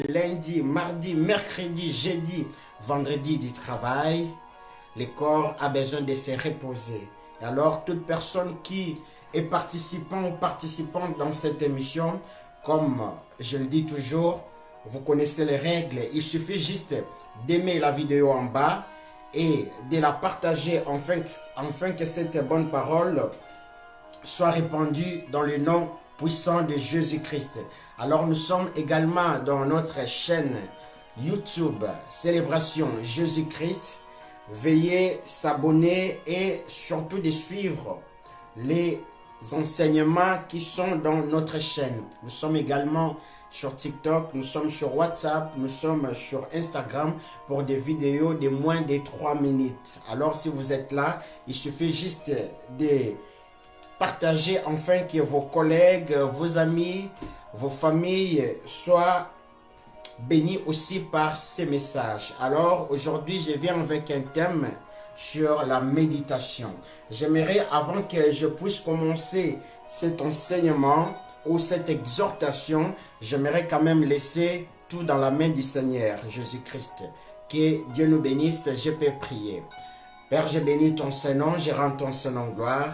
lundi, mardi, mercredi, jeudi, vendredi du travail, le corps a besoin de se reposer. Et alors, toute personne qui est participant ou participante dans cette émission, comme je le dis toujours, vous connaissez les règles. Il suffit juste d'aimer la vidéo en bas et de la partager afin que cette bonne parole soit répandue dans le nom puissant de Jésus-Christ. Alors nous sommes également dans notre chaîne YouTube Célébration Jésus-Christ. Veuillez s'abonner et surtout de suivre les enseignements qui sont dans notre chaîne. Nous sommes également sur TikTok, nous sommes sur WhatsApp, nous sommes sur Instagram pour des vidéos de moins de 3 minutes. Alors si vous êtes là, il suffit juste de partager afin que vos collègues, vos amis, vos familles soient bénis aussi par ces messages. Alors aujourd'hui, je viens avec un thème sur la méditation. J'aimerais, avant que je puisse commencer cet enseignement ou cette exhortation, j'aimerais quand même laisser tout dans la main du Seigneur Jésus-Christ. Que Dieu nous bénisse, je peux prier. Père, je bénis ton Saint-Nom, je rends ton Saint-Nom gloire.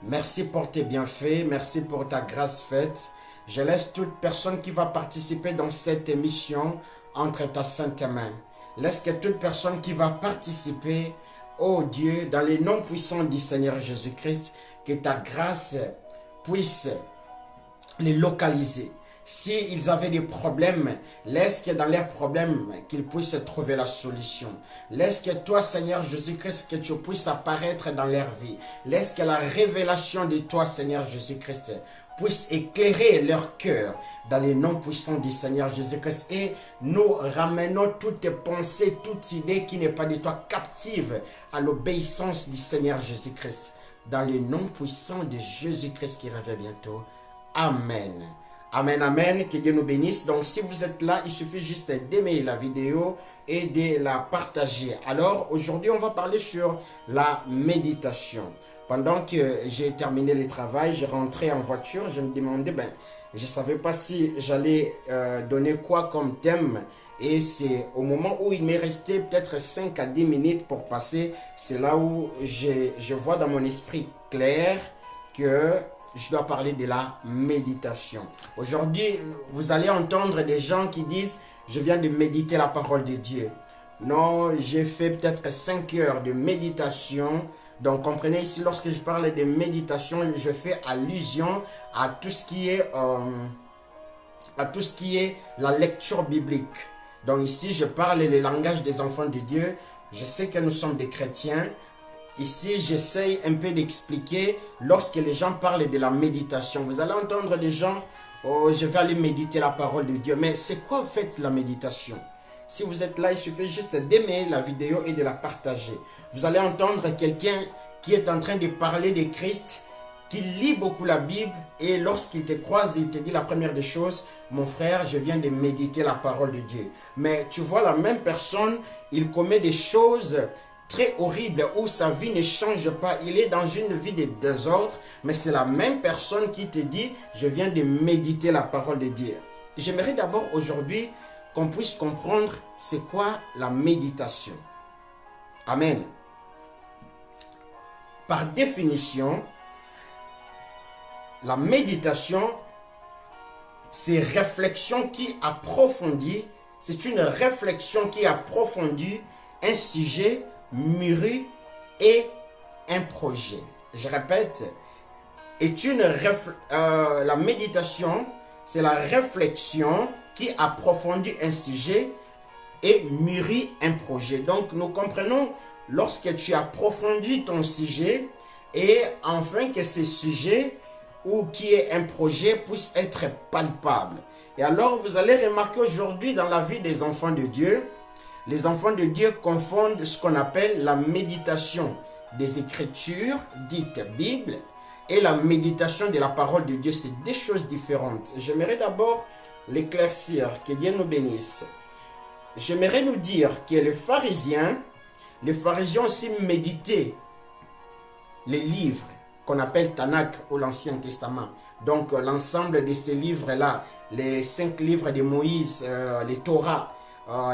Merci pour tes bienfaits, merci pour ta grâce faite. Je laisse toute personne qui va participer dans cette émission entre ta sainte main. Laisse que toute personne qui va participer, ô Dieu, dans les noms puissants du Seigneur Jésus-Christ, que ta grâce puisse les localiser. S'ils avaient des problèmes, laisse que dans leurs problèmes, qu'ils puissent trouver la solution. Laisse que toi, Seigneur Jésus-Christ, que tu puisses apparaître dans leur vie. Laisse que la révélation de toi, Seigneur Jésus-Christ, puisse éclairer leur cœur dans les noms puissants du Seigneur Jésus-Christ. Et nous ramenons toutes pensées, toute idée qui n'est pas de toi captive à l'obéissance du Seigneur Jésus-Christ. Dans les noms puissants de Jésus-Christ qui revient bientôt. Amen. Amen, amen, que Dieu nous bénisse. Donc si vous êtes là, il suffit juste d'aimer la vidéo et de la partager. Alors aujourd'hui, on va parler sur la méditation. Pendant que j'ai terminé le travail, je rentrais en voiture, je me demandais, je ne savais pas si j'allais donner quoi comme thème. Et c'est au moment où il m'est resté peut-être 5 à 10 minutes pour passer, c'est là où je vois dans mon esprit clair que je dois parler de la méditation. Aujourd'hui, vous allez entendre des gens qui disent « Je viens de méditer la parole de Dieu ». Non, j'ai fait peut-être 5 heures de méditation. Donc, comprenez ici, lorsque je parle de méditation, je fais allusion à tout ce qui est, la lecture biblique. Donc ici, je parle le langage des enfants de Dieu. Je sais que nous sommes des chrétiens. Ici, j'essaye un peu d'expliquer lorsque les gens parlent de la méditation. Vous allez entendre des gens, oh, je vais aller méditer la parole de Dieu. Mais c'est quoi en fait la méditation? Si vous êtes là, il suffit juste d'aimer la vidéo et de la partager. Vous allez entendre quelqu'un qui est en train de parler de Christ, qui lit beaucoup la Bible et lorsqu'il te croise, il te dit la première des choses, mon frère, je viens de méditer la parole de Dieu. Mais tu vois la même personne, il commet des choses très horrible où sa vie ne change pas, il est dans une vie de désordre, mais c'est la même personne qui te dit je viens de méditer la parole de Dieu. J'aimerais d'abord aujourd'hui qu'on puisse comprendre c'est quoi la méditation. Amen. Par définition, la méditation, c'est réflexion qui approfondit, c'est une réflexion qui approfondit un sujet mûri et un projet. Je répète, la méditation, c'est la réflexion qui approfondit un sujet et mûrit un projet. Donc, nous comprenons lorsque tu approfondis ton sujet et enfin que ce sujet ou qui est un projet puisse être palpable. Et alors, vous allez remarquer aujourd'hui dans la vie des enfants de Dieu, les enfants de Dieu confondent ce qu'on appelle la méditation des Écritures, dites Bible, et la méditation de la parole de Dieu. C'est deux choses différentes. J'aimerais d'abord l'éclaircir, que Dieu nous bénisse. J'aimerais nous dire que les pharisiens aussi méditaient les livres qu'on appelle Tanakh ou l'Ancien Testament. Donc l'ensemble de ces livres-là, les 5 livres de Moïse, les Torah,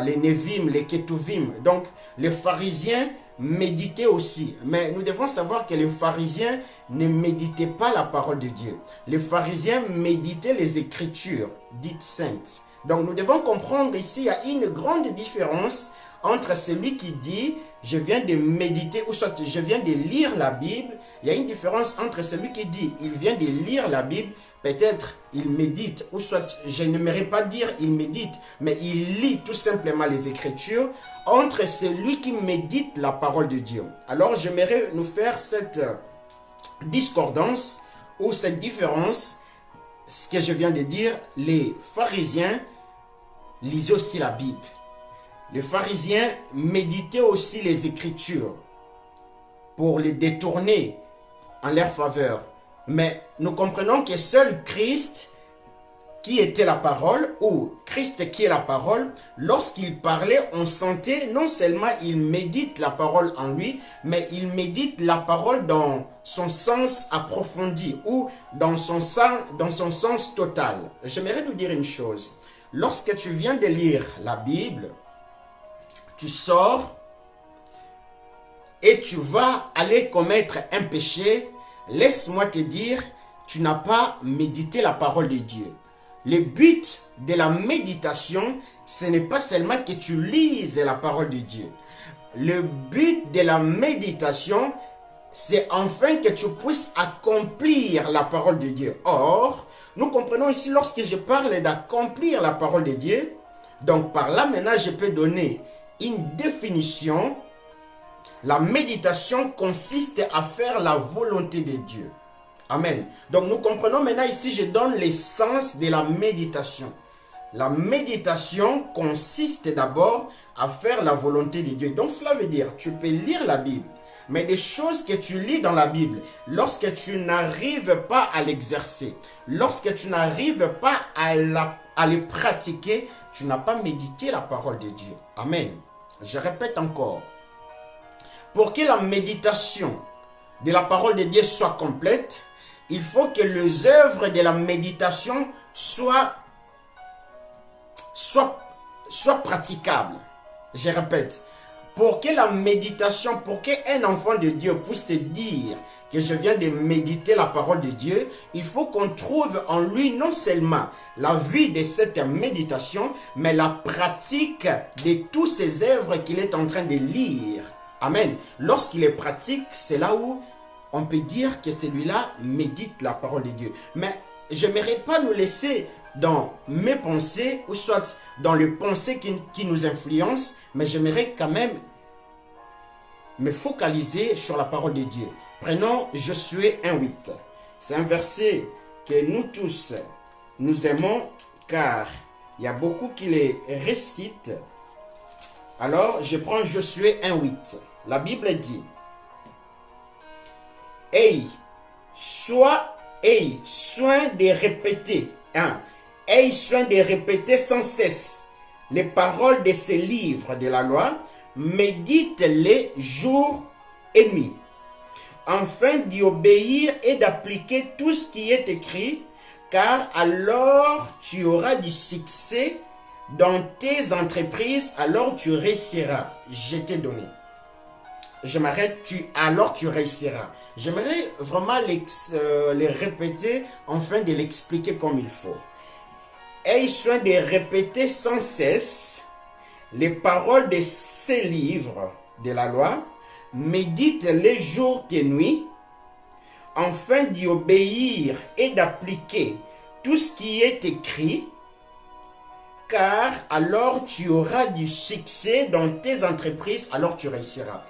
les Nevim, les Ketuvim. Donc les pharisiens méditaient aussi. Mais nous devons savoir que les pharisiens ne méditaient pas la parole de Dieu. Les pharisiens méditaient les Écritures dites saintes. Donc nous devons comprendre ici, il y a une grande différence entre celui qui dit « je viens de méditer » ou soit « je viens de lire la Bible ». Il y a une différence entre celui qui dit « il vient de lire la Bible », peut-être il médite, ou soit je n'aimerais pas dire « il médite », mais il lit tout simplement les Écritures, entre celui qui médite la parole de Dieu. Alors j'aimerais nous faire cette discordance ou cette différence, ce que je viens de dire, les pharisiens lisaient aussi la Bible. Les pharisiens méditaient aussi les Écritures pour les détourner en leur faveur. Mais nous comprenons que seul Christ, qui était la parole, ou Christ qui est la parole, lorsqu'il parlait, on sentait non seulement il médite la parole en lui, mais il médite la parole dans son sens approfondi ou dans son sens total. J'aimerais nous dire une chose. Lorsque tu viens de lire la Bible, tu sors et tu vas aller commettre un péché, laisse-moi te dire, tu n'as pas médité la parole de Dieu. Le but de la méditation, ce n'est pas seulement que tu lises la parole de Dieu. Le but de la méditation, c'est enfin que tu puisses accomplir la parole de Dieu. Or, nous comprenons ici, lorsque je parle d'accomplir la parole de Dieu, donc par là maintenant je peux donner une définition. La méditation consiste à faire la volonté de Dieu. Amen. Donc nous comprenons maintenant ici, je donne l'essence de la méditation. La méditation consiste d'abord à faire la volonté de Dieu. Donc cela veut dire, tu peux lire la Bible, mais des choses que tu lis dans la Bible, lorsque tu n'arrives pas à l'exercer, lorsque tu n'arrives pas à les pratiquer, tu n'as pas médité la parole de Dieu. Amen. Je répète encore. Pour que la méditation de la parole de Dieu soit complète, il faut que les œuvres de la méditation soient praticables. Je répète, pour que la méditation, pour qu'un enfant de Dieu puisse te dire que je viens de méditer la parole de Dieu, il faut qu'on trouve en lui non seulement la vie de cette méditation, mais la pratique de toutes ces œuvres qu'il est en train de lire. Amen. Lorsqu'il est pratique, c'est là où on peut dire que celui-là médite la parole de Dieu. Mais je n'aimerais pas nous laisser dans mes pensées, ou soit dans les pensées qui nous influencent, mais j'aimerais quand même me focaliser sur la parole de Dieu. Prenons Josué 1:8. C'est un verset que nous tous, nous aimons, car il y a beaucoup qui les récitent. Alors, je prends Josué 1:8. La Bible dit: Aie soin de répéter, aie soin de répéter sans cesse les paroles de ces livres de la loi, médite-les jour et nuit, afin d'y obéir et d'appliquer tout ce qui est écrit, car alors tu auras du succès dans tes entreprises, alors tu réussiras. Je t'ai donné. Je m'arrête, alors tu réussiras. J'aimerais vraiment les répéter, afin de l'expliquer comme il faut. Aie soin de répéter sans cesse les paroles de ces livres de la loi, médite les jours et nuits, afin d'y obéir et d'appliquer tout ce qui est écrit, car alors tu auras du succès dans tes entreprises, alors tu réussiras.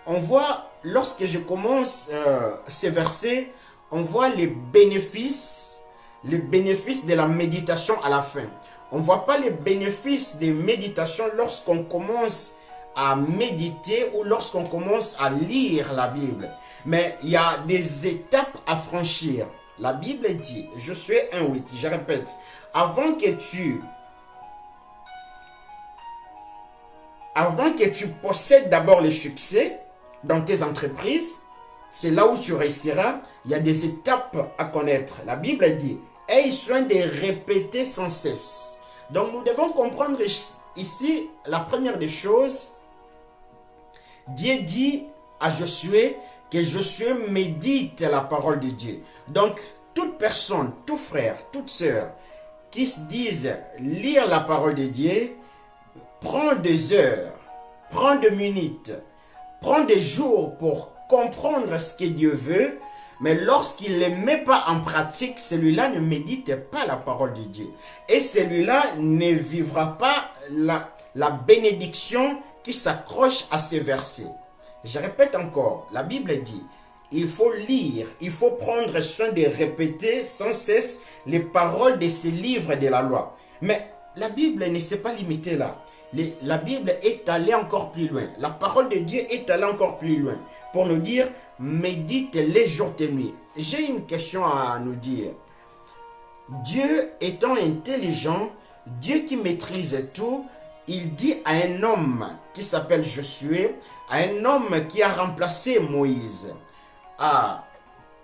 On voit, lorsque je commence ces versets, on voit les bénéfices de la méditation à la fin. On ne voit pas les bénéfices de méditation lorsqu'on commence à méditer ou lorsqu'on commence à lire la Bible. Mais il y a des étapes à franchir. La Bible dit, Josué 1:8, je répète, avant que tu possèdes d'abord le succès dans tes entreprises, c'est là où tu réussiras. Il y a des étapes à connaître. La Bible dit, aie soin de répéter sans cesse. Donc nous devons comprendre ici, la première des choses, Dieu dit à Josué que Josué médite la parole de Dieu. Donc toute personne, tout frère, toute sœur qui se disent lire la parole de Dieu, prend des heures, prend des minutes, prend des jours pour comprendre ce que Dieu veut, mais lorsqu'il ne les met pas en pratique, celui-là ne médite pas la parole de Dieu. Et celui-là ne vivra pas la bénédiction qui s'accroche à ces versets. Je répète encore, la Bible dit, il faut lire, il faut prendre soin de répéter sans cesse les paroles de ces livres de la loi. Mais la Bible ne s'est pas limitée là. La Bible est allée encore plus loin. La parole de Dieu est allée encore plus loin pour nous dire, médite les jours et nuits. J'ai une question à nous dire. Dieu étant intelligent, Dieu qui maîtrise tout, il dit à un homme qui s'appelle Josué, à un homme qui a remplacé Moïse, à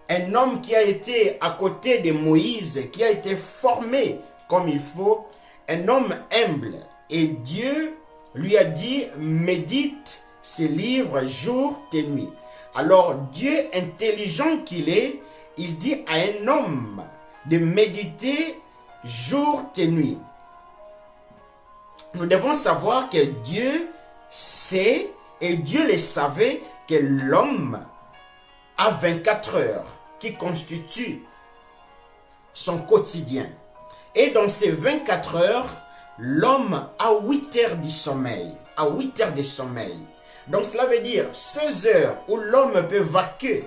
un homme qui a été à côté de Moïse, qui a été formé comme il faut, un homme humble. Et Dieu lui a dit, médite ces livres jour et nuit. Alors Dieu intelligent qu'il est, il dit à un homme de méditer jour et nuit. Nous devons savoir que Dieu sait, et Dieu le savait, que l'homme a 24 heures qui constituent son quotidien. Et dans ces 24 heures, l'homme a 8 heures de sommeil. À 8 heures de sommeil. Donc cela veut dire 16 heures où l'homme peut vaquer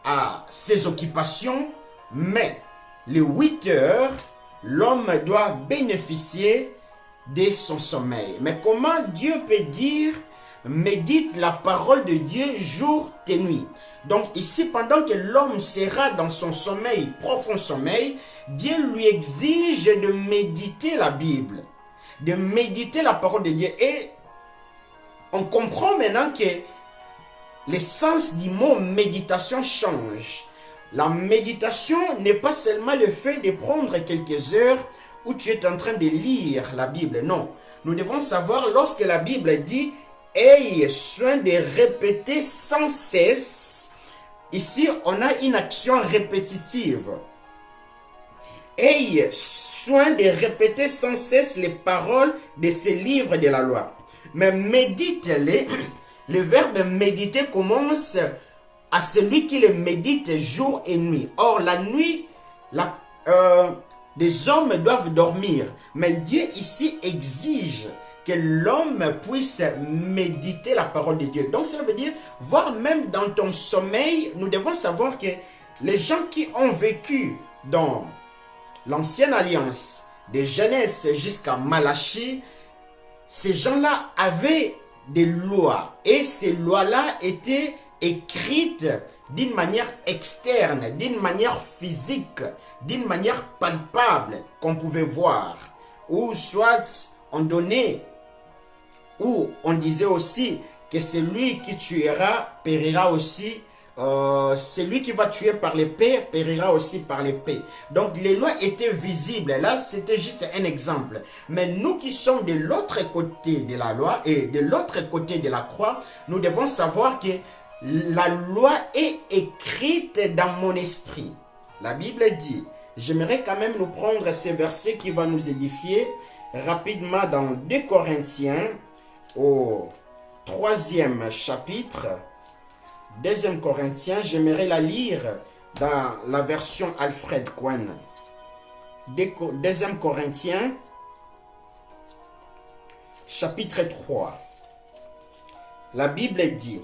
à ses occupations, mais les 8 heures, l'homme doit bénéficier de son sommeil. Mais comment Dieu peut dire, médite la parole de Dieu jour et nuit? Donc ici, pendant que l'homme sera dans son sommeil, profond sommeil, Dieu lui exige de méditer la Bible, de méditer la parole de Dieu. Et on comprend maintenant que le sens du mot méditation change. La méditation n'est pas seulement le fait de prendre quelques heures où tu es en train de lire la Bible. Non, nous devons savoir, lorsque la Bible dit « Ayez soin de répéter sans cesse », ici on a une action répétitive. Ayez soin de répéter sans cesse les paroles de ces livres de la loi. Mais médite-les. Le verbe méditer commence à celui qui le médite jour et nuit. Or, la nuit, les hommes doivent dormir. Mais Dieu ici exige que l'homme puisse méditer la parole de Dieu. Donc, cela veut dire, voire même dans ton sommeil, nous devons savoir que les gens qui ont vécu dans l'ancienne alliance, de Genèse jusqu'à Malachie, ces gens-là avaient des lois. Et ces lois-là étaient écrites d'une manière externe, d'une manière physique, d'une manière palpable qu'on pouvait voir. Ou soit on donnait, ou on disait aussi que celui qui tuera périra aussi. Celui qui va tuer par l'épée périra aussi par l'épée. Donc les lois étaient visibles. Là, c'était juste un exemple. Mais nous qui sommes de l'autre côté de la loi et de l'autre côté de la croix, nous devons savoir que la loi est écrite dans mon esprit. La Bible dit, j'aimerais quand même nous prendre ces versets qui vont nous édifier rapidement dans 2 Corinthiens au 3e chapitre. 2 Corinthiens, j'aimerais la lire dans la version Alfred Cohen. 2 Corinthiens, chapitre 3. La Bible dit,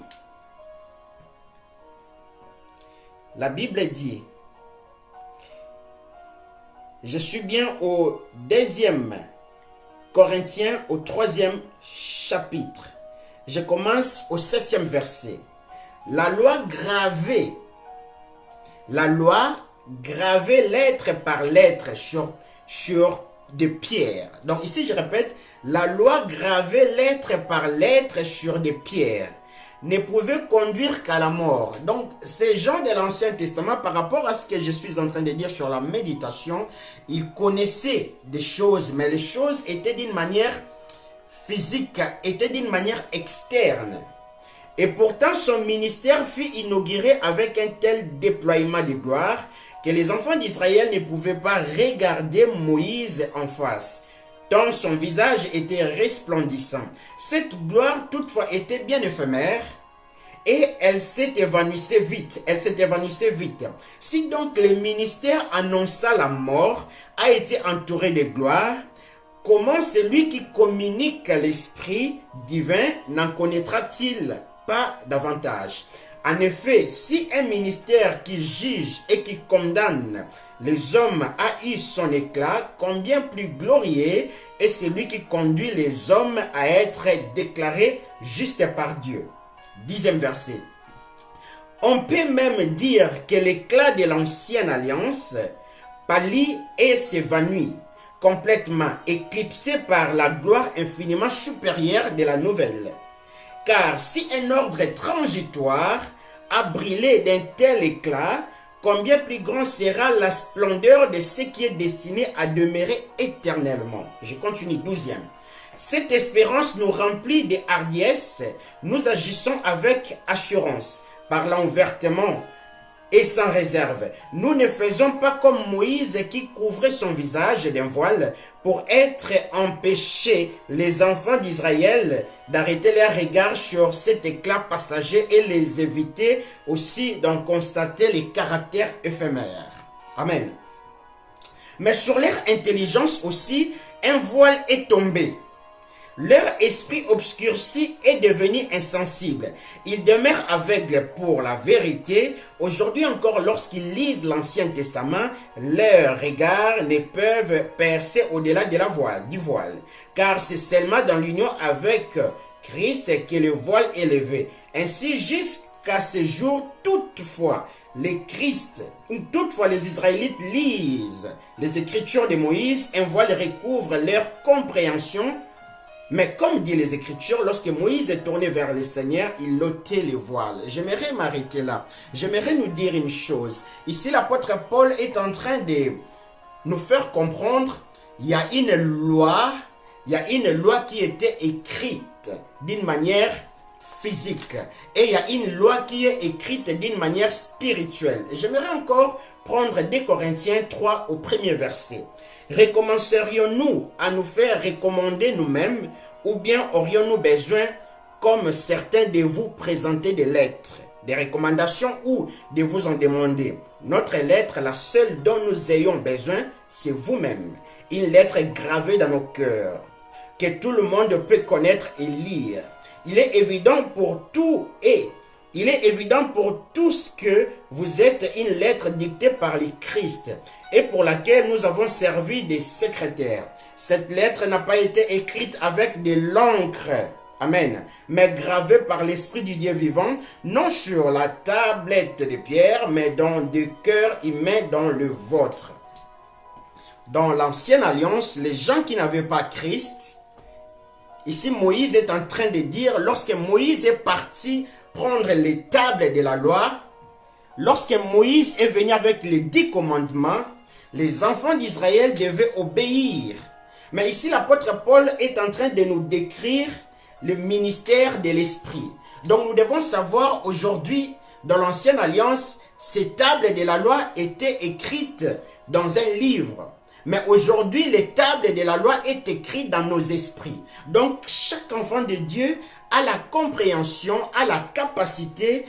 je suis bien au 2e Corinthiens, au 3e chapitre. Je commence au 7e verset. La loi gravée lettre par lettre sur des pierres. Donc ici je répète, la loi gravée lettre par lettre sur des pierres. ne pouvaient conduire qu'à la mort. Donc, ces gens de l'Ancien Testament, par rapport à ce que je suis en train de dire sur la méditation, ils connaissaient des choses, mais les choses étaient d'une manière physique, étaient d'une manière externe. Et pourtant, son ministère fut inauguré avec un tel déploiement de gloire que les enfants d'Israël ne pouvaient pas regarder Moïse en face, tant son visage était resplendissant. Cette gloire, toutefois, était bien éphémère et elle s'est évanouissée vite. Si donc le ministère annonça la mort, a été entouré de gloire, comment celui qui communique l'Esprit divin n'en connaîtra-t-il pas davantage? En effet, si un ministère qui juge et qui condamne les hommes a eu son éclat, combien plus glorieux est celui qui conduit les hommes à être déclarés justes par Dieu. 10e verset. On peut même dire que l'éclat de l'ancienne alliance pâlit et s'évanouit, complètement éclipsé par la gloire infiniment supérieure de la nouvelle. Car si un ordre transitoire a brillé d'un tel éclat, combien plus grand sera la splendeur de ce qui est destiné à demeurer éternellement. Je continue, 12e. Cette espérance nous remplit de hardiesse, nous agissons avec assurance, parlant ouvertement et sans réserve. Nous ne faisons pas comme Moïse qui couvrait son visage d'un voile pour être empêcher les enfants d'Israël d'arrêter leur regard sur cet éclat passager et les éviter aussi d'en constater les caractères éphémères. Amen. Mais sur leur intelligence aussi, un voile est tombé. Leur esprit obscurci est devenu insensible. Ils demeurent aveugles pour la vérité. Aujourd'hui encore, lorsqu'ils lisent l'Ancien Testament, leurs regards ne peuvent percer au-delà de du voile. Car c'est seulement dans l'union avec Christ que le voile est levé. Ainsi, jusqu'à ce jour, toutefois, les Israélites lisent les Écritures de Moïse, un voile recouvre leur compréhension. Mais comme dit les Écritures, lorsque Moïse est tourné vers le Seigneur, il ôtait le voile. J'aimerais m'arrêter là. J'aimerais nous dire une chose. Ici, l'apôtre Paul est en train de nous faire comprendre, il y a une loi qui était écrite d'une manière physique. Et il y a une loi qui est écrite d'une manière spirituelle. J'aimerais encore prendre 2 Corinthiens 3 au 1er verset. Recommencerions-nous à nous faire recommander nous-mêmes ou bien aurions-nous besoin, comme certains de vous, présenter des lettres, des recommandations ou de vous en demander? Notre lettre, la seule dont nous ayons besoin, c'est vous-même. Une lettre gravée dans nos cœurs, que tout le monde peut connaître et lire. Il est évident pour tous que vous êtes une lettre dictée par le Christ et pour laquelle nous avons servi de secrétaire. Cette lettre n'a pas été écrite avec de l'encre, amen, mais gravée par l'Esprit du Dieu vivant, non sur la tablette de pierre, mais dans des cœurs humains dans le vôtre. Dans l'ancienne alliance, les gens qui n'avaient pas Christ, ici Moïse est en train de dire, lorsque Moïse est parti prendre les tables de la loi, lorsque Moïse est venu avec les 10 commandements, les enfants d'Israël devaient obéir. Mais ici, l'apôtre Paul est en train de nous décrire le ministère de l'Esprit. Donc nous devons savoir aujourd'hui, dans l'ancienne alliance, ces tables de la loi étaient écrites dans un livre. Mais aujourd'hui, les tables de la loi est écrites dans nos esprits. Donc, chaque enfant de Dieu a la compréhension, a la capacité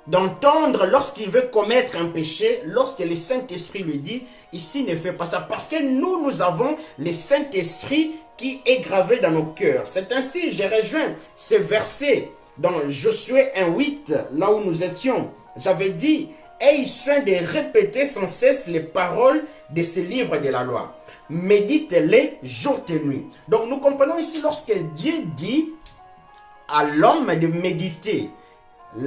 d'entendre lorsqu'il veut commettre un péché, lorsque le Saint-Esprit lui dit, ici ne fais pas ça. Parce que nous avons le Saint-Esprit qui est gravé dans nos cœurs. C'est ainsi, j'ai rejoint ce verset dans Josué 1:8, là où nous étions. J'avais dit, aie soin de répéter sans cesse les paroles de ce livre de la loi. Médite-les jour et nuit. Donc nous comprenons ici lorsque Dieu dit à l'homme de méditer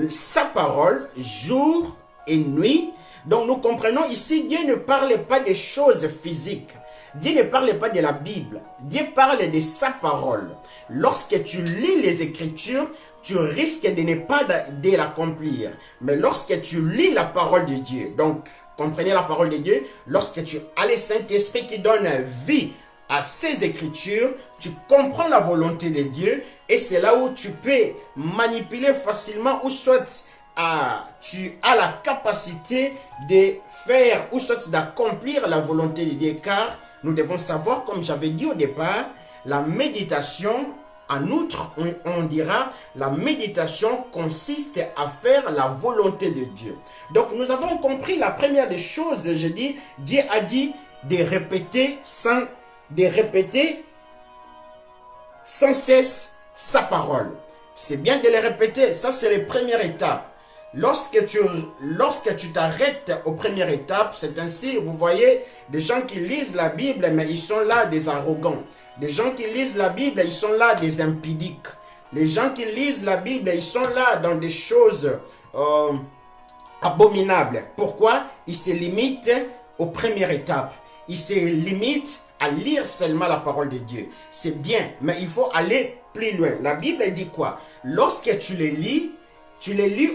sa parole jour et nuit. Donc nous comprenons ici, Dieu ne parle pas des choses physiques. Dieu ne parle pas de la Bible. Dieu parle de sa parole. Lorsque tu lis les Écritures, tu risques de ne pas de l'accomplir. Mais lorsque tu lis la parole de Dieu, donc comprenez la parole de Dieu, lorsque tu as le Saint-Esprit qui donne vie à ces écritures, tu comprends la volonté de Dieu et c'est là où tu peux manipuler facilement ou soit tu as la capacité de faire ou soit d'accomplir la volonté de Dieu, car nous devons savoir, comme j'avais dit au départ, la méditation, en outre, on dira, la méditation consiste à faire la volonté de Dieu. Donc nous avons compris la première des choses, je dis, Dieu a dit de répéter sans cesse sa parole. C'est bien de les répéter, ça c'est la première étape. Lorsque tu t'arrêtes aux premières étapes, c'est ainsi, vous voyez, des gens qui lisent la Bible, mais ils sont là des arrogants. Des gens qui lisent la Bible, ils sont là des impudiques. Les gens qui lisent la Bible, ils sont là dans des choses abominables. Pourquoi? Ils se limitent aux premières étapes. Ils se limitent à lire seulement la parole de Dieu. C'est bien, mais il faut aller plus loin. La Bible dit quoi? Lorsque tu les lis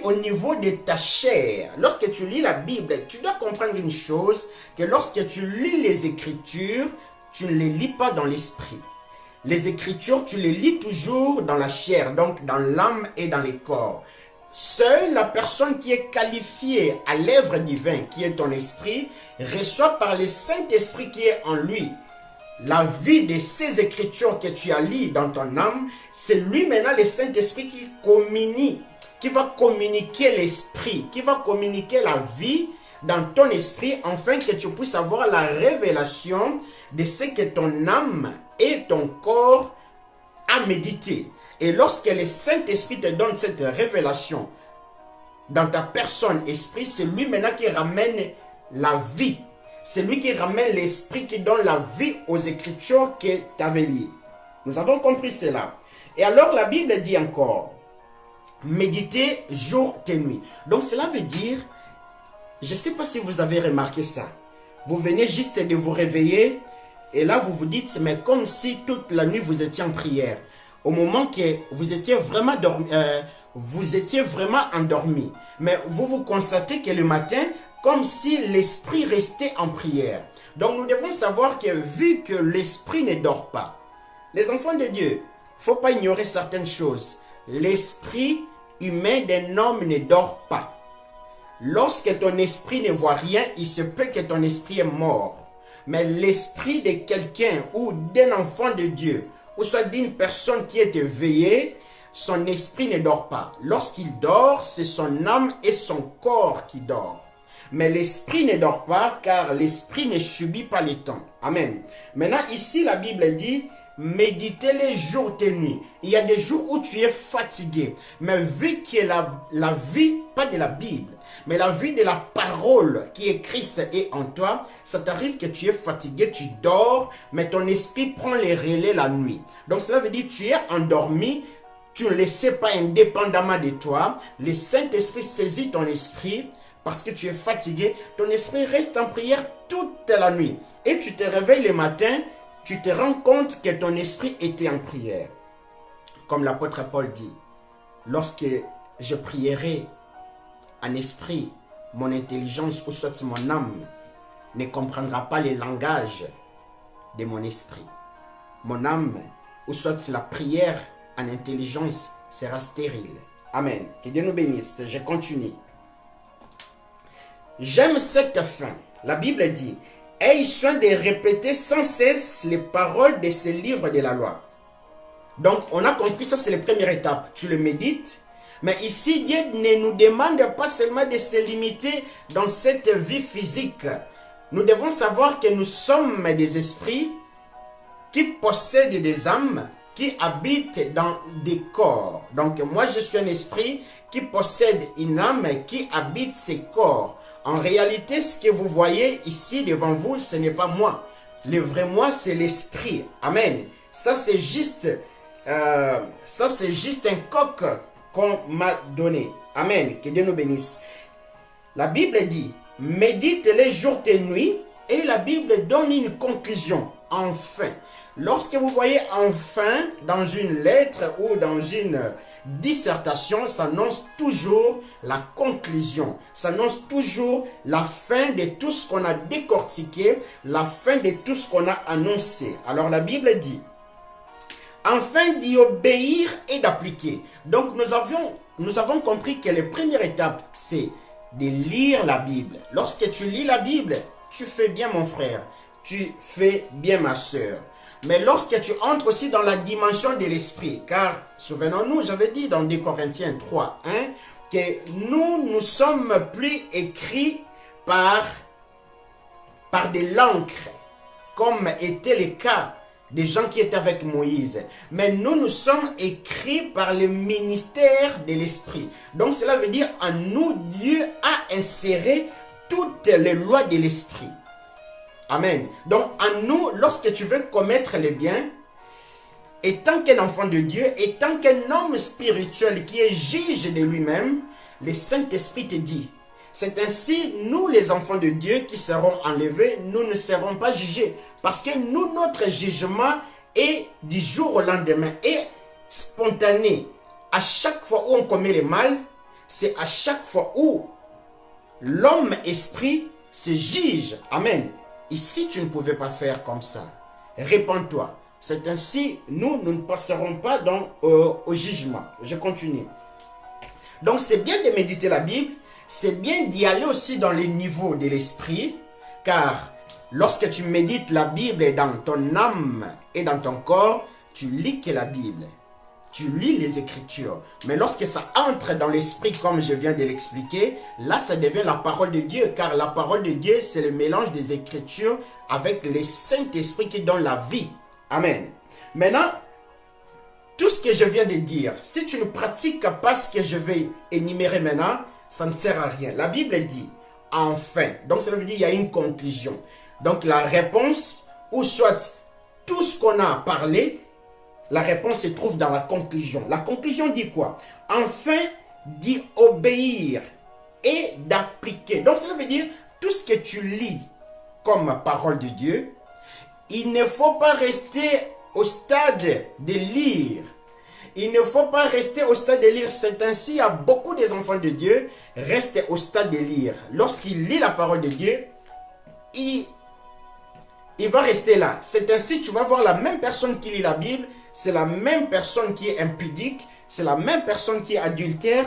au niveau de ta chair. Lorsque tu lis la Bible, tu dois comprendre une chose, que lorsque tu lis les Écritures, tu ne les lis pas dans l'esprit. Les Écritures, tu les lis toujours dans la chair, donc dans l'âme et dans le corps. Seule la personne qui est qualifiée à l'œuvre divine, qui est ton esprit, reçoit par le Saint-Esprit qui est en lui la vie de ces Écritures que tu as lues dans ton âme. C'est lui maintenant, le Saint-Esprit, qui va communiquer l'esprit, qui va communiquer la vie dans ton esprit, afin que tu puisses avoir la révélation de ce que ton âme et ton corps a médité. Et lorsque le Saint-Esprit te donne cette révélation dans ta personne, esprit, c'est lui maintenant qui ramène la vie. C'est lui qui ramène l'esprit, qui donne la vie aux Écritures que tu avais lues. Nous avons compris cela. Et alors la Bible dit encore, méditez jour et nuit. Donc cela veut dire, je ne sais pas si vous avez remarqué ça. Vous venez juste de vous réveiller et là vous vous dites, mais comme si toute la nuit vous étiez en prière. Au moment que vous étiez vraiment endormi. Mais vous constatez que le matin, comme si l'esprit restait en prière. Donc nous devons savoir que vu que l'esprit ne dort pas, les enfants de Dieu, il ne faut pas ignorer certaines choses. L'esprit humain d'un homme ne dort pas. Lorsque ton esprit ne voit rien, il se peut que ton esprit est mort. Mais l'esprit de quelqu'un ou d'un enfant de Dieu, ou soit d'une personne qui est éveillée, son esprit ne dort pas. Lorsqu'il dort, c'est son âme et son corps qui dorment. Mais l'esprit ne dort pas, car l'esprit ne subit pas les temps. Amen. Maintenant, ici, la Bible dit, méditez les jours et nuits. Il y a des jours où tu es fatigué. Mais vu que la vie, pas de la Bible, mais la vie de la parole qui est Christ est en toi, ça t'arrive que tu es fatigué, tu dors, mais ton esprit prend les relais la nuit. Donc cela veut dire que tu es endormi, tu ne le sais pas indépendamment de toi. Le Saint-Esprit saisit ton esprit parce que tu es fatigué. Ton esprit reste en prière toute la nuit. Et tu te réveilles le matin, tu te rends compte que ton esprit était en prière. Comme l'apôtre Paul dit, lorsque je prierai en esprit, mon intelligence ou soit mon âme ne comprendra pas le langage de mon esprit. Mon âme ou soit la prière en intelligence sera stérile. Amen. Que Dieu nous bénisse. Je continue. J'aime cette fin. La Bible dit, aie soin de répéter sans cesse les paroles de ce livre de la loi. Donc, on a compris ça, c'est la première étape. Tu le médites. Mais ici, Dieu ne nous demande pas seulement de se limiter dans cette vie physique. Nous devons savoir que nous sommes des esprits qui possèdent des âmes, qui habitent dans des corps. Donc, moi, je suis un esprit qui possède une âme qui habite ses corps. En réalité, ce que vous voyez ici devant vous, ce n'est pas moi. Le vrai moi, c'est l'esprit. Amen. Ça, c'est juste un coq qu'on m'a donné. Amen. Que Dieu nous bénisse. La Bible dit, médite les jours et nuits, et la Bible donne une conclusion. enfin. Lorsque vous voyez enfin dans une lettre ou dans une dissertation, ça annonce toujours la conclusion. Ça annonce toujours la fin de tout ce qu'on a décortiqué, la fin de tout ce qu'on a annoncé. Alors la Bible dit, afin d'y obéir et d'appliquer. Donc nous avons compris que la première étape, c'est de lire la Bible. Lorsque tu lis la Bible, tu fais bien mon frère, tu fais bien ma soeur. Mais lorsque tu entres aussi dans la dimension de l'esprit, car souvenons-nous, j'avais dit dans 2 Corinthiens 3, que nous ne sommes plus écrits par de l'encre, comme était le cas des gens qui étaient avec Moïse. Mais nous sommes écrits par le ministère de l'esprit. Donc cela veut dire en nous, Dieu a inséré toutes les lois de l'esprit. Amen. Donc en nous, lorsque tu veux commettre le bien, étant qu'un enfant de Dieu, étant qu'un homme spirituel qui est juge de lui-même, le Saint-Esprit te dit, c'est ainsi, nous les enfants de Dieu qui serons enlevés, nous ne serons pas jugés. Parce que nous, notre jugement est du jour au lendemain, est spontané. À chaque fois où on commet le mal, c'est à chaque fois où l'homme esprit se juge. Amen. Ici, tu ne pouvais pas faire comme ça. Répands-toi. C'est ainsi, nous ne passerons pas au jugement. Je continue. Donc, c'est bien de méditer la Bible. C'est bien d'y aller aussi dans les niveaux de l'esprit, car lorsque tu médites la Bible dans ton âme et dans ton corps, tu lis que la Bible, tu lis les Écritures. Mais lorsque ça entre dans l'esprit, comme je viens de l'expliquer, là ça devient la parole de Dieu, car la parole de Dieu, c'est le mélange des Écritures avec le Saint-Esprit qui donne la vie. Amen. Maintenant, tout ce que je viens de dire, si tu ne pratiques pas ce que je vais énumérer maintenant, ça ne sert à rien. La Bible dit enfin. Donc ça veut dire qu'il y a une conclusion. Donc la réponse, ou soit tout ce qu'on a parlé, la réponse se trouve dans la conclusion. La conclusion dit quoi? Enfin d'y obéir et d'appliquer. Donc ça veut dire tout ce que tu lis comme parole de Dieu, il ne faut pas rester au stade de lire. Il ne faut pas rester au stade de lire. C'est ainsi, il y a beaucoup des enfants de Dieu restent au stade de lire. Lorsqu'il lit la parole de Dieu, il va rester là. C'est ainsi, tu vas voir la même personne qui lit la Bible, c'est la même personne qui est impudique, c'est la même personne qui est adultère,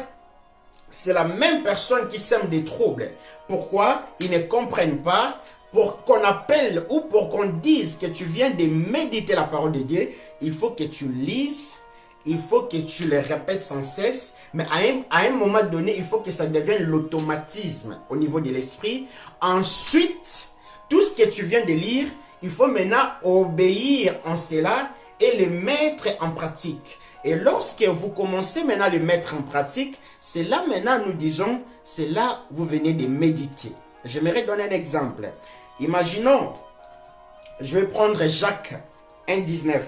c'est la même personne qui sème des troubles. Pourquoi? Ils ne comprennent pas. Pour qu'on appelle ou pour qu'on dise que tu viens de méditer la parole de Dieu, il faut que tu lises. Il faut que tu le répètes sans cesse, mais à un moment donné, il faut que ça devienne l'automatisme au niveau de l'esprit. Ensuite, tout ce que tu viens de lire, il faut maintenant obéir en cela et le mettre en pratique. Et lorsque vous commencez maintenant à le mettre en pratique, c'est là maintenant nous disons, c'est là vous venez de méditer. J'aimerais donner un exemple. Imaginons, je vais prendre Jacques 1,19.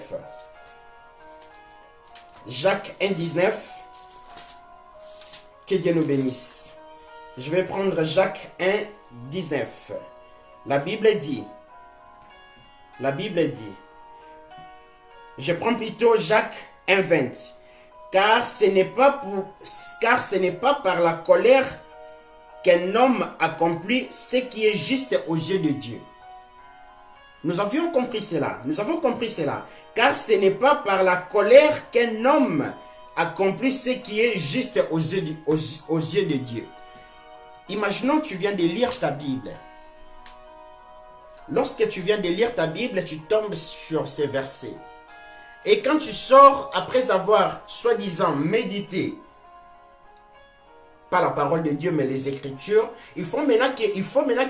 Jacques 1,19. Que Dieu nous bénisse. Je vais prendre Jacques 1,19. La Bible dit. Je prends plutôt Jacques 1,20. Car ce n'est pas par la colère qu'un homme accomplit ce qui est juste aux yeux de Dieu. Nous avions compris cela. Car ce n'est pas par la colère qu'un homme accomplit ce qui est juste aux yeux de Dieu. Imaginons que tu viens de lire ta Bible. Lorsque tu viens de lire ta Bible, tu tombes sur ces versets. Et quand tu sors, après avoir soi-disant médité, pas la parole de Dieu, mais les Écritures, il faut maintenant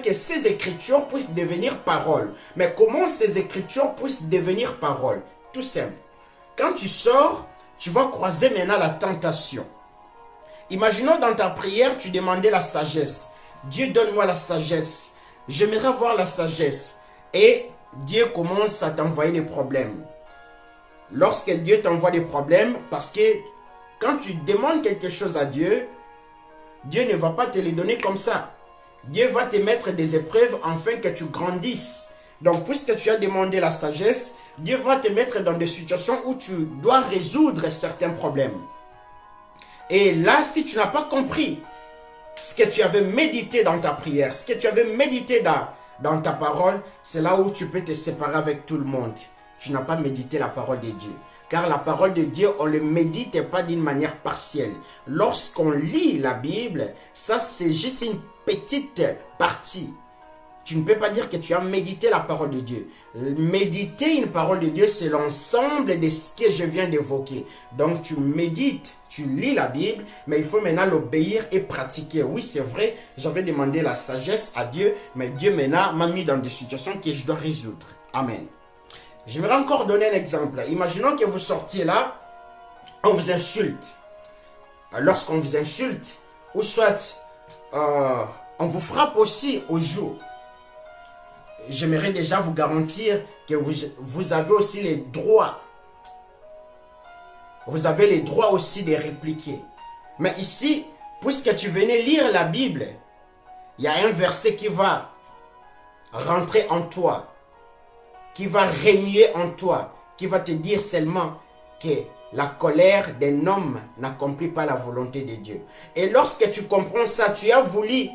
que ces Écritures puissent devenir paroles. Mais comment ces Écritures puissent devenir paroles? Tout simple. Quand tu sors, tu vas croiser maintenant la tentation. Imaginons dans ta prière, tu demandais la sagesse. Dieu, donne-moi la sagesse. J'aimerais avoir la sagesse. Et Dieu commence à t'envoyer des problèmes. Lorsque Dieu t'envoie des problèmes, parce que quand tu demandes quelque chose à Dieu, Dieu ne va pas te les donner comme ça. Dieu va te mettre des épreuves afin que tu grandisses. Donc, puisque tu as demandé la sagesse, Dieu va te mettre dans des situations où tu dois résoudre certains problèmes. Et là, si tu n'as pas compris ce que tu avais médité dans ta prière, ce que tu avais médité dans ta parole, c'est là où tu peux te séparer avec tout le monde. Tu n'as pas médité la parole de Dieu. Car la parole de Dieu, on ne le médite pas d'une manière partielle. Lorsqu'on lit la Bible, ça c'est juste une petite partie. Tu ne peux pas dire que tu as médité la parole de Dieu. Méditer une parole de Dieu, c'est l'ensemble de ce que je viens d'évoquer. Donc tu médites, tu lis la Bible, mais il faut maintenant l'obéir et pratiquer. Oui, c'est vrai, j'avais demandé la sagesse à Dieu, mais Dieu maintenant m'a mis dans des situations que je dois résoudre. Amen. J'aimerais encore donner un exemple. Imaginons que vous sortiez là, on vous insulte. Lorsqu'on vous insulte, ou soit on vous frappe aussi au jour. J'aimerais déjà vous garantir que vous avez aussi les droits. Vous avez les droits aussi de répliquer. Mais ici, puisque tu venais lire la Bible, il y a un verset qui va rentrer en toi, qui va remuer en toi, qui va te dire seulement que la colère d'un homme n'accomplit pas la volonté de Dieu. Et lorsque tu comprends ça, tu as voulu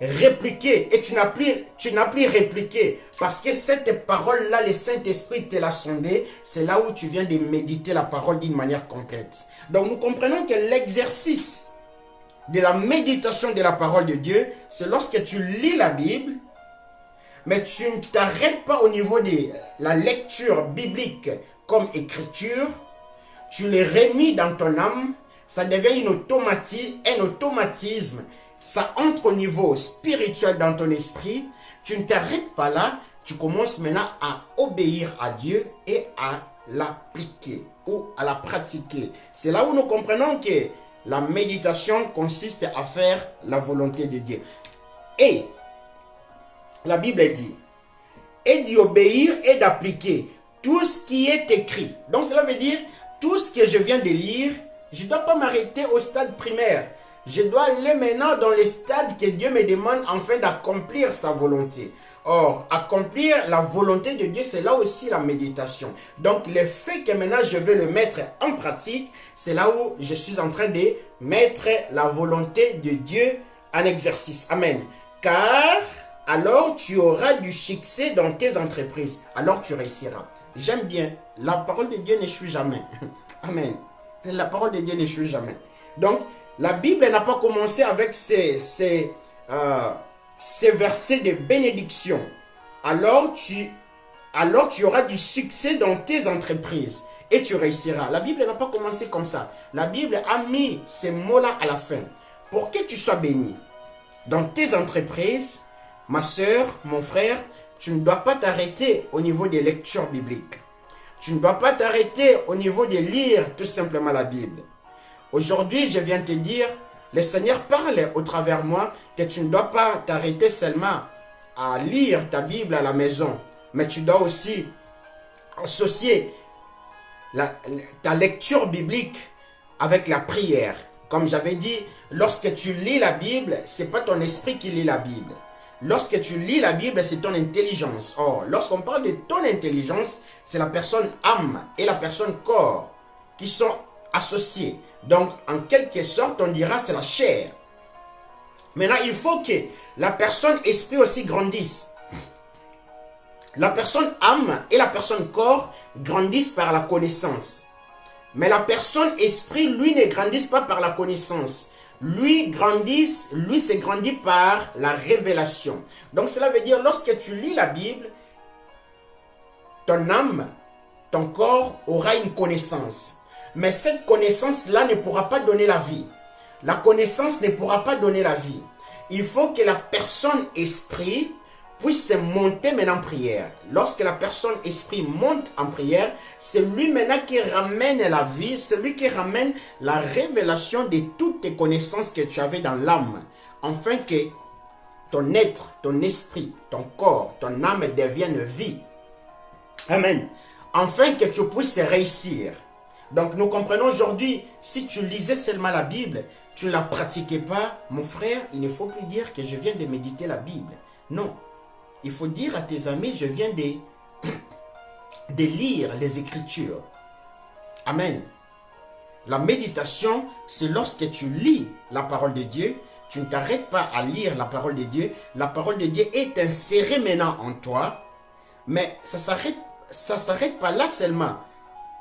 répliquer et tu n'as plus répliqué parce que cette parole-là, le Saint-Esprit te l'a sondé. C'est là où tu viens de méditer la parole d'une manière complète. Donc nous comprenons que l'exercice de la méditation de la parole de Dieu, c'est lorsque tu lis la Bible, mais tu ne t'arrêtes pas au niveau de la lecture biblique comme écriture, tu les remis dans ton âme, ça devient un automatisme. Ça entre au niveau spirituel dans ton esprit. Tu ne t'arrêtes pas là. Tu commences maintenant à obéir à Dieu et à l'appliquer ou à la pratiquer. C'est là où nous comprenons que la méditation consiste à faire la volonté de Dieu. Et la Bible dit, et d'y obéir et d'appliquer tout ce qui est écrit. Donc cela veut dire, tout ce que je viens de lire, je ne dois pas m'arrêter au stade primaire. Je dois aller maintenant dans les stades que Dieu me demande afin d'accomplir sa volonté. Or, accomplir la volonté de Dieu, c'est là aussi la méditation. Donc, le fait que maintenant je vais le mettre en pratique, c'est là où je suis en train de mettre la volonté de Dieu en exercice. Amen. Car alors tu auras du succès dans tes entreprises. Alors tu réussiras. J'aime bien. La parole de Dieu n'échoue jamais. Amen. La parole de Dieu n'échoue jamais. Donc, la Bible n'a pas commencé avec ces versets de bénédiction. Alors tu auras du succès dans tes entreprises et tu réussiras. La Bible n'a pas commencé comme ça. La Bible a mis ces mots-là à la fin. Pour que tu sois béni dans tes entreprises, ma soeur, mon frère, tu ne dois pas t'arrêter au niveau des lectures bibliques. Tu ne dois pas t'arrêter au niveau de lire tout simplement la Bible. Aujourd'hui, je viens te dire, le Seigneur parle au travers moi que tu ne dois pas t'arrêter seulement à lire ta Bible à la maison, mais tu dois aussi associer ta lecture biblique avec la prière. Comme j'avais dit, lorsque tu lis la Bible, ce n'est pas ton esprit qui lit la Bible. Lorsque tu lis la Bible, c'est ton intelligence. Or, lorsqu'on parle de ton intelligence, c'est la personne âme et la personne corps qui sont associés. Donc, en quelque sorte, on dira c'est la chair. Maintenant, il faut que la personne esprit aussi grandisse. La personne âme et la personne corps grandissent par la connaissance. Mais la personne esprit, lui, ne grandisse pas par la connaissance. Lui se grandit par la révélation. Donc, cela veut dire, lorsque tu lis la Bible, ton âme, ton corps aura une connaissance. Mais cette connaissance-là ne pourra pas donner la vie. La connaissance ne pourra pas donner la vie. Il faut que la personne esprit puisse se monter maintenant en prière. Lorsque la personne esprit monte en prière, c'est lui maintenant qui ramène la vie, c'est lui qui ramène la révélation de toutes tes connaissances que tu avais dans l'âme. Afin que ton être, ton esprit, ton corps, ton âme deviennent vie. Amen. Afin que tu puisses réussir. Donc nous comprenons aujourd'hui, si tu lisais seulement la Bible, tu ne la pratiquais pas, mon frère, il ne faut plus dire que je viens de méditer la Bible. Non. il faut dire à tes amis, je viens de lire les Écritures. Amen. La méditation, c'est lorsque tu lis la parole de Dieu, tu ne t'arrêtes pas à lire la parole de Dieu. La parole de Dieu est insérée maintenant en toi, mais ça s'arrête pas là seulement.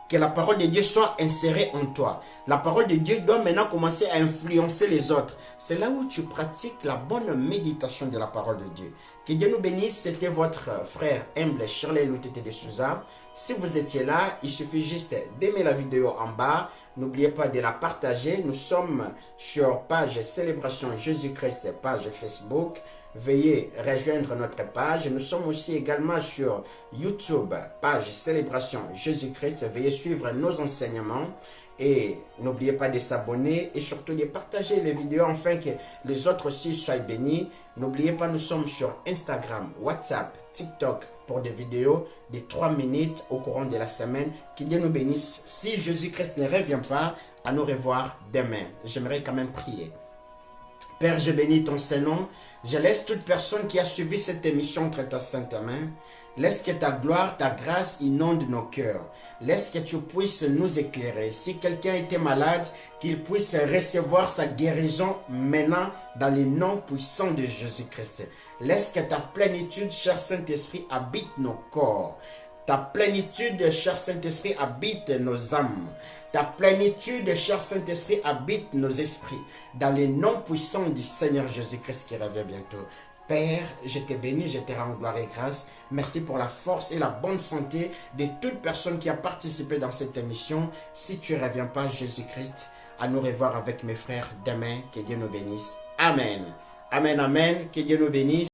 Que la parole de Dieu soit insérée en toi. La parole de Dieu doit maintenant commencer à influencer les autres. C'est là où tu pratiques la bonne méditation de la parole de Dieu. Que Dieu nous bénisse. C'était votre frère humble Shirley Lutete de Souza. Si vous étiez là, il suffit juste d'aimer la vidéo en bas. N'oubliez pas de la partager. Nous sommes sur page Célébration Jésus-Christ, page Facebook. Veuillez rejoindre notre page. Nous sommes aussi également sur YouTube, page Célébration Jésus-Christ. Veuillez suivre nos enseignements et n'oubliez pas de s'abonner et surtout de partager les vidéos afin que les autres aussi soient bénis. N'oubliez pas, nous sommes sur Instagram, WhatsApp, TikTok pour des vidéos de 3 minutes au courant de la semaine. Que Dieu nous bénisse. Si Jésus-Christ ne revient pas, à nous revoir demain. J'aimerais quand même prier. Père, je bénis ton Saint-Nom. Je laisse toute personne qui a suivi cette émission entre ta sainte main. Laisse que ta gloire, ta grâce inonde nos cœurs. Laisse que tu puisses nous éclairer. Si quelqu'un était malade, qu'il puisse recevoir sa guérison maintenant dans le nom puissant de Jésus-Christ. Laisse que ta plénitude, cher Saint-Esprit, habite nos corps. Ta plénitude, cher Saint-Esprit, habite nos âmes. Ta plénitude, cher Saint-Esprit, habite nos esprits. Dans le nom puissant du Seigneur Jésus-Christ qui revient bientôt. Père, je te bénis, je te rends gloire et grâce. Merci pour la force et la bonne santé de toute personne qui a participé dans cette émission. Si tu ne reviens pas, Jésus-Christ, à nous revoir avec mes frères demain. Que Dieu nous bénisse. Amen. Amen, amen. Que Dieu nous bénisse.